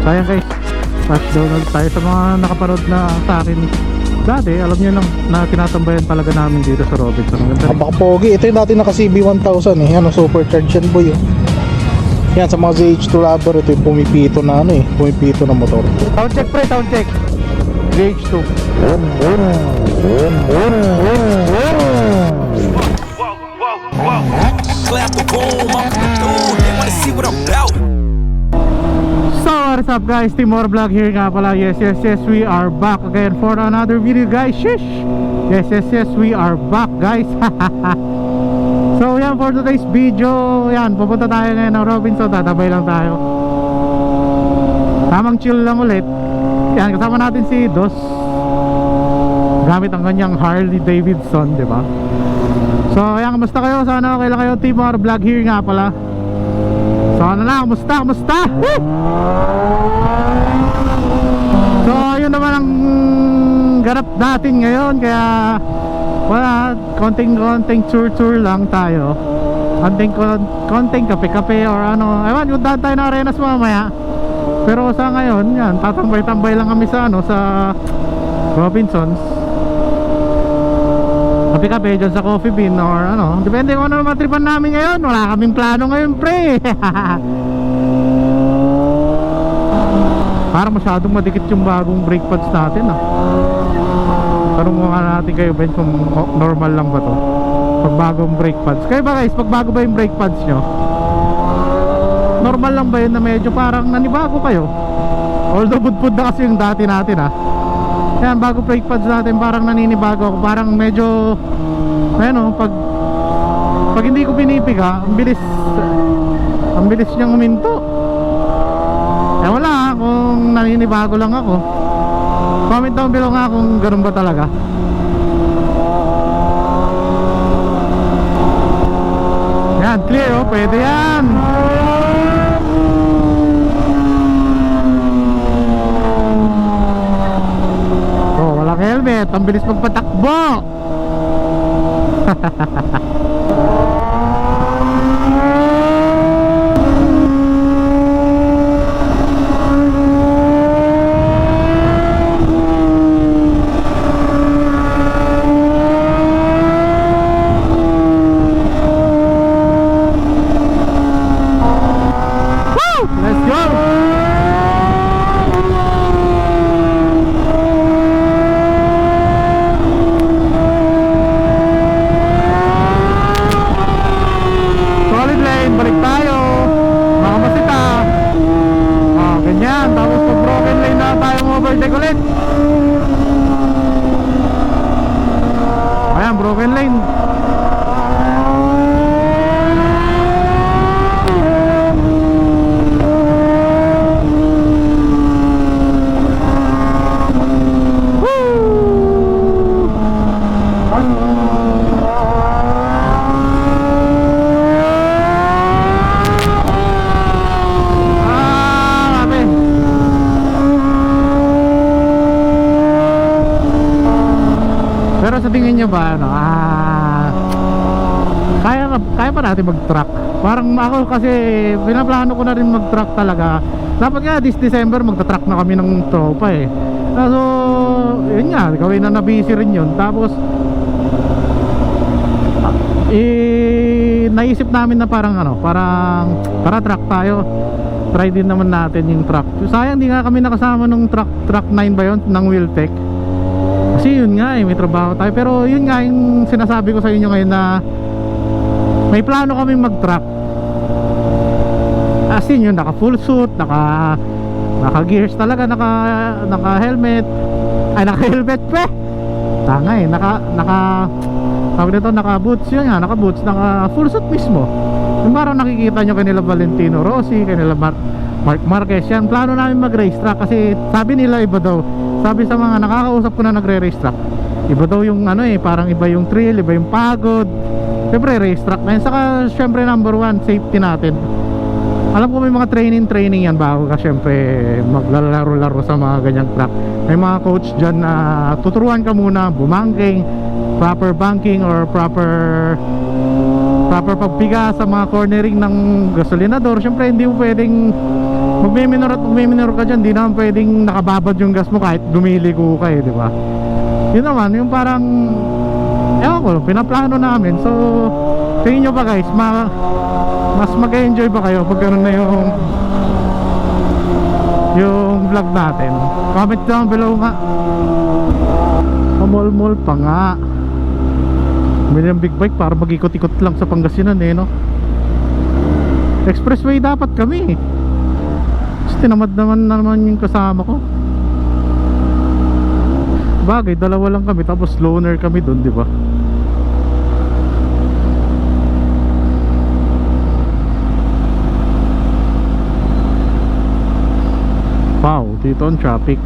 So ayan guys, touchdown ulit tayo. Sa mga nakapanood na sa akin dati, alam nyo lang na tinatambayan talaga namin dito sa Robinson. Ang ganda rin. Napaka-pogi. Ito yung dati naka CB1000 eh. Yan, supercharged yan boy oh. Yan, sa mga ZH2 lover, ito yung pumipito na ano eh. Pumipito na motor. Sound check pre, sound check. ZH2. Clap the boom, I'm through. They wanna see what I'm about. So what's up guys, Team More Vlog here nga pala. Yes, we are back again for another video guys. Shish! Yes, we are back guys. So yan, for today's video, yan, pupunta tayo ngayon ng Robinson. Tatabay lang tayo. Tamang chill lang ulit. Yan, kasama natin si Dos, gamit ang kanyang Harley Davidson, di ba? So yan, kamusta kayo? Sana okay lang kayo. Team More Vlog here nga pala. So ano na, kamusta? Woo! So yun naman ang ganap natin ngayon. Kaya wala, konting tour lang tayo. Konting kape-kape or ano. Ewan, yung daan tayo na Arenas mamaya. Pero sa ngayon, yan, tatambay-tambay lang kami sa ano, sa Robinsons. Kape-kape dyan sa Coffee Bean or ano. Depende kung ano matripan namin ngayon. Wala kaming plano ngayon pre. Parang masyadong madikit yung bagong brake pads natin ah. Tanong mo nga natin kayo Ben kung normal lang ba to pag bagong brake pads. Kayo ba guys, pag bago ba yung brake pads nyo, normal lang ba yun na medyo parang nanibago kayo? Although budpud na kasi yung dati natin ah. Yan, bago brake pads natin parang naninibago ako. Parang medyo ano, pag hindi ko pinipiga, ang bilis niyang huminto. Eh wala, kung naninibago lang ako. Comment down below nga kung ganun ba talaga. Yan, clear oh, pwede yan. Oh, walang helmet, ang bilis magpatakbo. Broken lane. Pero sa tingin nyo ba ano, kaya pa natin mag-truck? Parang ako kasi pinaplano ko na rin mag-truck talaga. Dapat nga this December magta-truck na kami ng tropa eh. So yun nga, gawin na busy rin yun. Tapos naisip namin na parang ano, parang para truck tayo. Try din naman natin yung truck. Sayang di nga kami nakasama nung truck 9 ba yun, ng Wheeltech. Kasi yun nga may trabaho tayo. Pero yun nga yung sinasabi ko sa inyo ngayon na may plano kaming mag-truck. As in yun, naka full suit, naka gears talaga, naka helmet. Ay, naka helmet pe. Tanga eh, tawag nito, naka boots yun nga, naka boots, naka full suit mismo. Yung parang nakikita nyo kanila Valentino Rossi, kanila Mark Marquez yan. Plano namin mag-race track kasi sabi nila iba daw. Sabi sa mga nakakausap ko na nagre-race track, iba daw yung ano eh, parang iba yung thrill, iba yung pagod. Siyempre race track na yun. Saka siyempre number one, safety natin. Alam ko may mga training yan bago ka siyempre maglalaro-laro sa mga ganyang track. May mga coach dyan na tuturuan ka muna bumangking, proper banking or proper pagpiga sa mga cornering ng gasolinador. Siyempre hindi mo pwedeng magmiminor at magmiminor ka dyan, di naman pwedeng nakababad yung gas mo kahit gumiligo ka eh, di ba? Yun naman, yung parang ewan ko, pinaplano namin. So tingin nyo ba guys, mas mag-enjoy ba kayo pag gano'n na yung vlog natin? Comment down below nga. Pamol-mol pa nga. May big bike para mag-ikot-ikot lang sa Pangasinan eh, no? Expressway dapat kami. Kasi tinamad naman yung kasama ko. Bagay, dalawa lang kami tapos loner kami doon, di ba? Wow, dito ang traffic.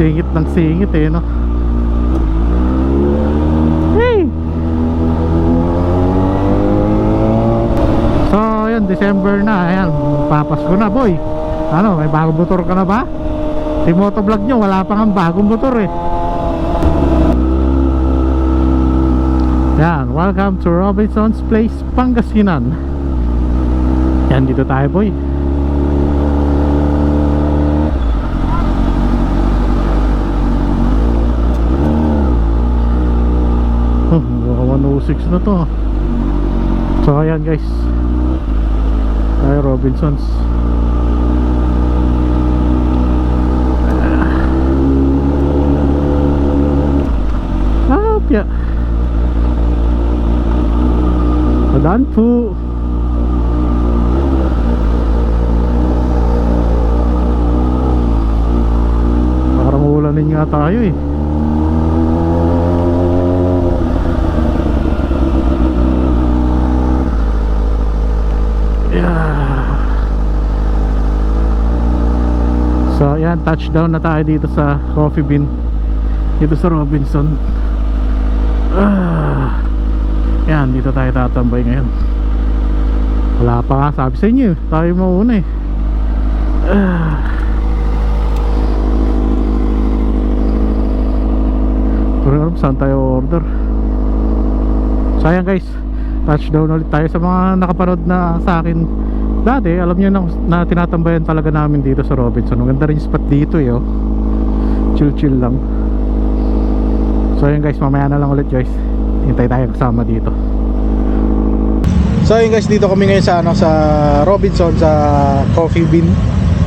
Singit ng singit eh, no? Hey! So, yun, December na. Ayan, papasko na, boy. Ano, may bagong motor ka na ba? Si motovlog nyo, wala pang ang bagong motor eh. Yan, welcome to Robinson's Place, Pangasinan. Yan, dito tayo, boy. Baka 106 na to. So ayan guys, tayo Robinsons. Pya padaan po. Parang ulanin nga tayo eh. So yan, touchdown na tayo dito sa Coffee Bean, dito sa Robinson. Yan, dito tayo tatambay ngayon. Wala pa nga, sabi sa inyo tayo mauna eh. Pero alam saan tayo order. So ayan guys, touchdown ulit tayo. Sa mga nakapanood na sa akin dati, alam nyo na tinatambayan talaga namin dito sa Robinson. Maganda rin yung spot dito eh, oh. Chill chill lang. So ayun guys, mamaya na lang ulit guys. Hintay tayo kasama dito. So ayun guys, dito kami ngayon sa sa Robinson, sa Coffee Bean.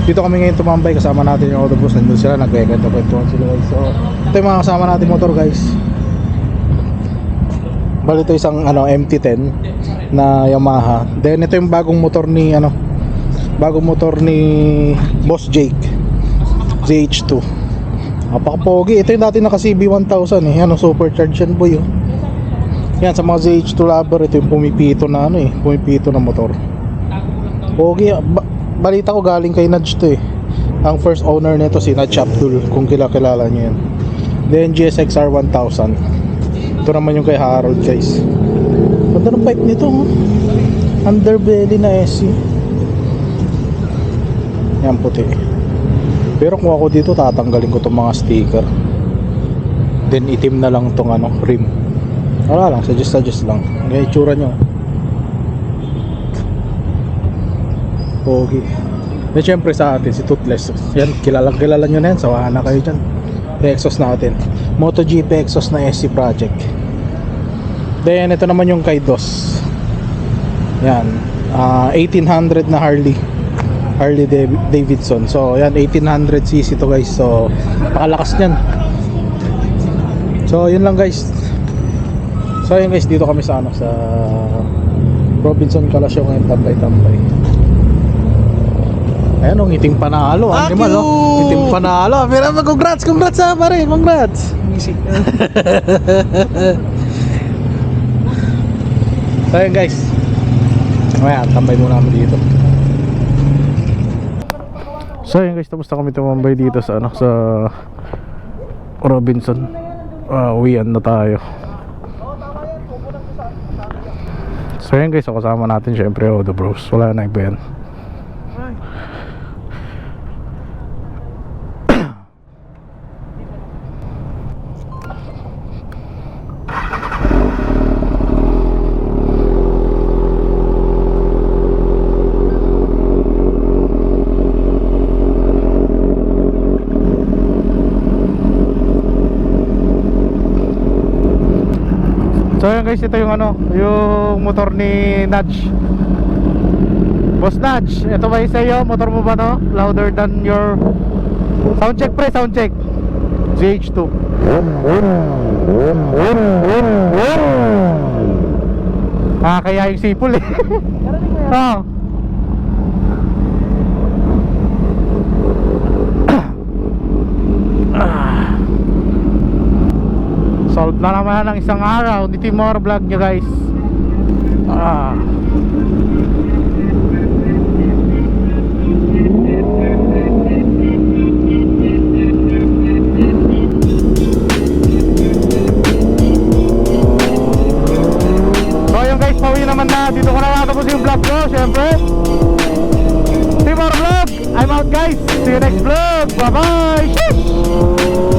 Dito kami ngayon tumambay, kasama natin yung autobus. Nandun sila, nagkwentuhan sila guys. So ito yung mga kasama natin motor guys. Bali ito isang MT-10 na Yamaha. Then ito yung bagong motor ni Boss Jake, ZH2. Napaka-pogi. Ito yung dati naka CB1000 eh. Yan, supercharged yan boy, oh. Yan, sa mga ZH2 lover, ito yung pumipito na pumipito na motor. Pogi. Balita ko galing kay Nudge to eh. Ang first owner nito si Nudge Abdul, kung kilala nyo yan. Then GSX-R 1000. Ito naman yung kay Harold guys. Ganda ng pipe nito, oh. Underbelly na SC. Yan, puti. Pero kung ako dito, tatanggalin ko itong mga sticker. Then itim na lang itong rim. Wala lang, suggest lang. Ngayon itsura nyo. Pogi. Then syempre sa atin, si Toothless. Yan, kilala nyo na yan. Sawahan na kayo dyan. Exhaust natin, MotoGP exhaust na SC Project. Then ito naman yung kay Dos. Yan, 1800 na Harley Davidson. So yan, 1800cc to guys. So pakalakas nyan. So yun lang guys. So yun guys, dito kami sa sa Robinson Kalasyo ngayon, tambay. Ayan o, ngiting panalo. Animal o, ngiting panalo. Pero congrats ha pare, congrats. So ayan guys, ayan, tambay muna kami dito. So ayan guys, tapos na kami tumambay dito sa sa Robinson. Uwian na tayo. So yun guys, so kasama natin syempre Odo Bros. Wala na iba yan. So yun guys, ito yung ano, yung motor ni Nudge. Boss Nudge, ito ba yung sa'yo? Motor mo ba to? Louder than your... Sound check pre, sound check. ZH2. Kaya yung sipol eh. Oh. Solve na naman ng isang araw ni Timor vlog nyo guys. So yun guys, pauwi naman na. Dito ko na natapos yung vlog ko. Siyempre Timor vlog, I'm out guys. See you next vlog. Bye bye. Sheesh!